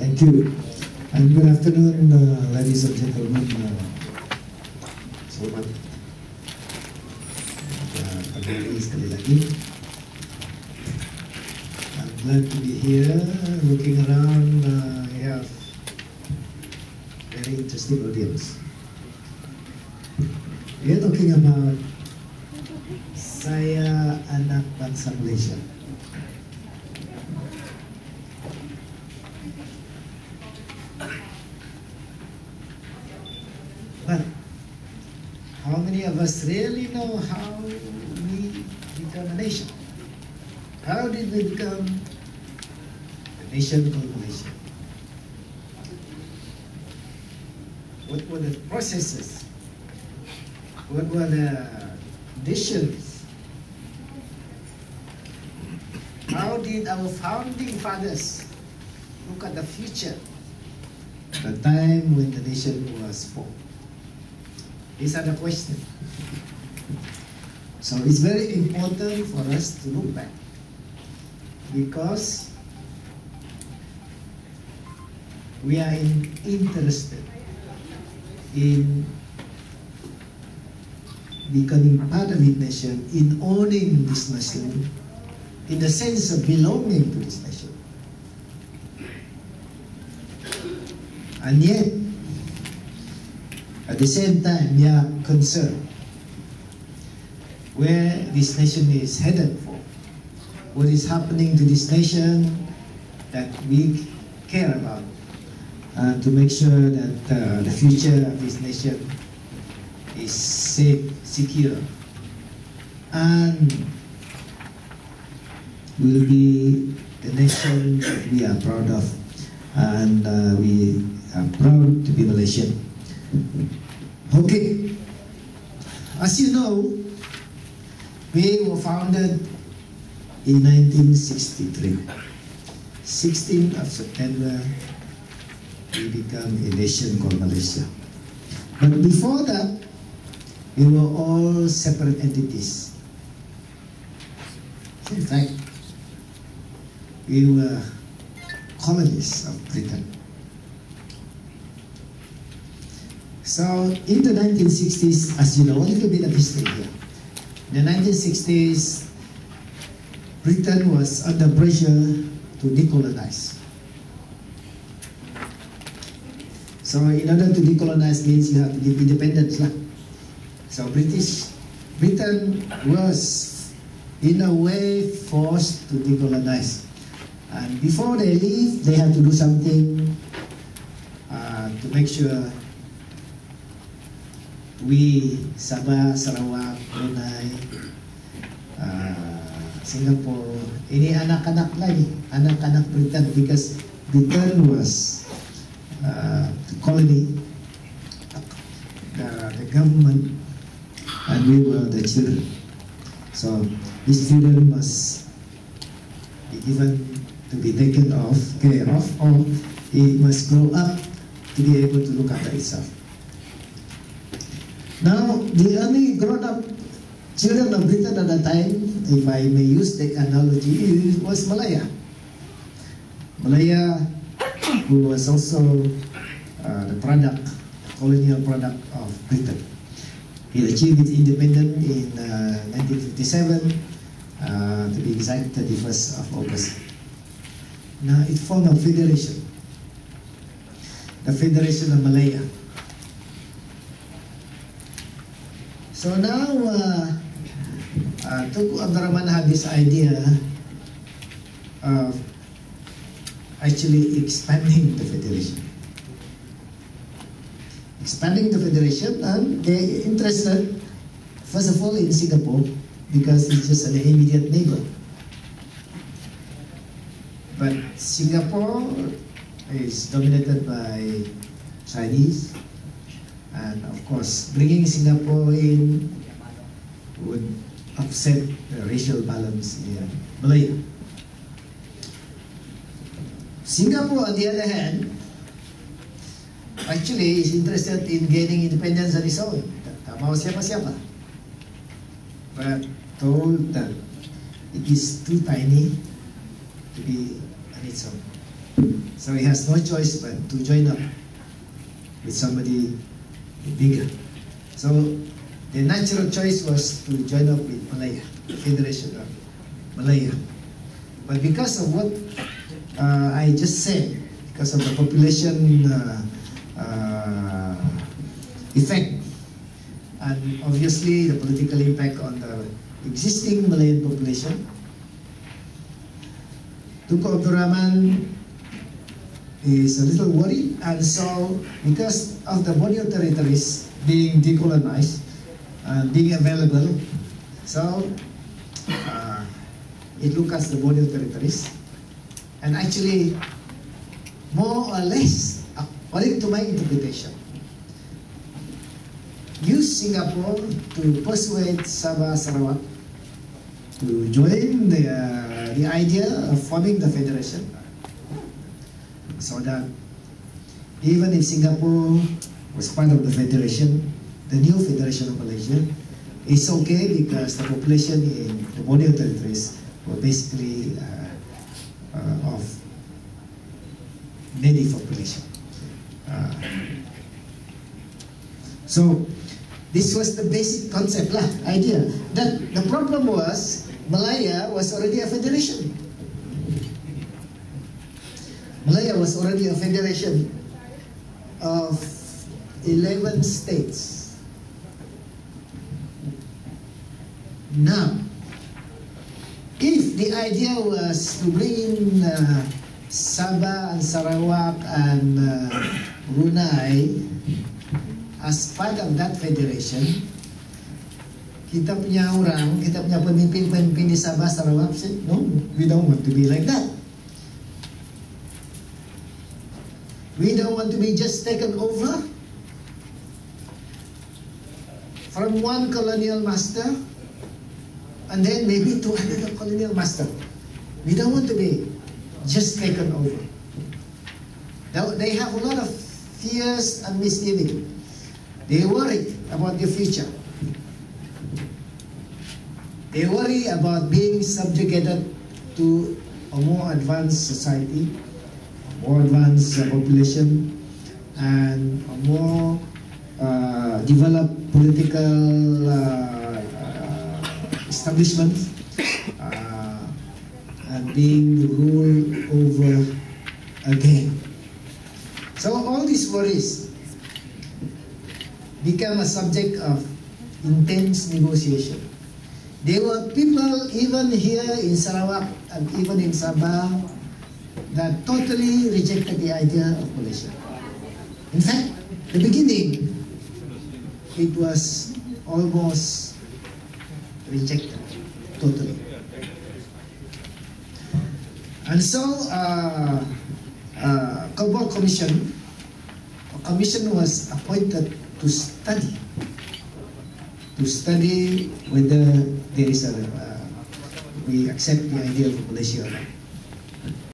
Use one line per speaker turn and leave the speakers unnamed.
Thank you. And good afternoon, ladies and gentlemen. Selamat pagi sekali lagi. I'm glad to be here. Looking around, I have very interesting audience. We are talking about saya anak bangsa Malaysia. But how many of us really know how we become a nation? How did we become a nation called Malaysia? What were the processes? What were the conditions? How did our founding fathers look at the future, the time when the nation was formed? These are the questions. So it's very important for us to look back, because we are interested in becoming part of this nation, in owning this nation, in the sense of belonging to this nation. And yet, at the same time, we are concerned where this nation is headed for, what is happening to this nation that we care about, to make sure that the future of this nation is safe, secure, and will be the nation that we are proud of, and we are proud to be Malaysian. Okay, as you know, we were founded in 1963. 16th of September, we became a nation called Malaysia. But before that, we were all separate entities. In fact, we were colonies of Britain. So in the 1960s, as you know, a little bit of history here. In the 1960s, Britain was under pressure to decolonize. So in order to decolonize means you have to give independence. So Britain was in a way forced to decolonize. And before they leave, they have to do something to make sure we, Sabah, Sarawak, Brunei, Singapore, ini anak-anak lagi, anak-anak Britain, because Britain was the colony, the government, and we were the children. So these children must be given to be taken care of, or it must grow up to be able to look after itself. Now, the only grown-up children of Britain at that time, if I may use the analogy, was Malaya. Malaya, who was also the colonial product of Britain. It achieved its independence in 1957, to be exact, 31st of August. Now, it formed a federation, the Federation of Malaya. So now, Tunku Abdul Rahman had this idea of actually expanding the federation. Expanding the federation, and they interested, first of all, in Singapore, because it's just an immediate neighbor. But Singapore is dominated by Chinese, and of course, bringing Singapore in would upset the racial balance in Malaya. Singapore, on the other hand, actually is interested in gaining independence on its own. Tak mau siapa-siapa. But told that it is too tiny to be on its own. So he has no choice but to join up with somebody bigger. So the natural choice was to join up with Malaya, the Federation of Malaya. But because of what I just said, because of the population effect, and obviously the political impact on the existing Malayan population, Tunku Abdul Rahman is a little worried, and so because of the Borneo territories being decolonized and being available, so it looked at the Borneo territories, and actually more or less, according to my interpretation, use Singapore to persuade Sabah Sarawak to join the idea of forming the federation, so that even if Singapore was part of the federation, the new Federation of Malaysia, is okay because the population in the Borneo territories were basically of native population. So this was the basic concept, idea. That the problem was Malaya was already a federation. Malaya was already a federation of 11 states. Now, if the idea was to bring in Sabah and Sarawak and Brunei as part of that federation, kita punya orang, kita punya pemimpin-pemimpin di Sabah Sarawak said, no, we don't want to be like that. We don't want to be just taken over from one colonial master and then maybe to another colonial master. We don't want to be just taken over. They have a lot of fears and misgivings. They worry about the future. They worry about being subjugated to a more advanced society, more advanced population, and a more developed political establishment, and being ruled over again. So all these worries become a subject of intense negotiation. There were people even here in Sarawak and even in Sabah that totally rejected the idea of Malaysia. In fact, the beginning, it was almost rejected totally. And so, a commission was appointed to study whether there is we accept the idea of Malaysia or not.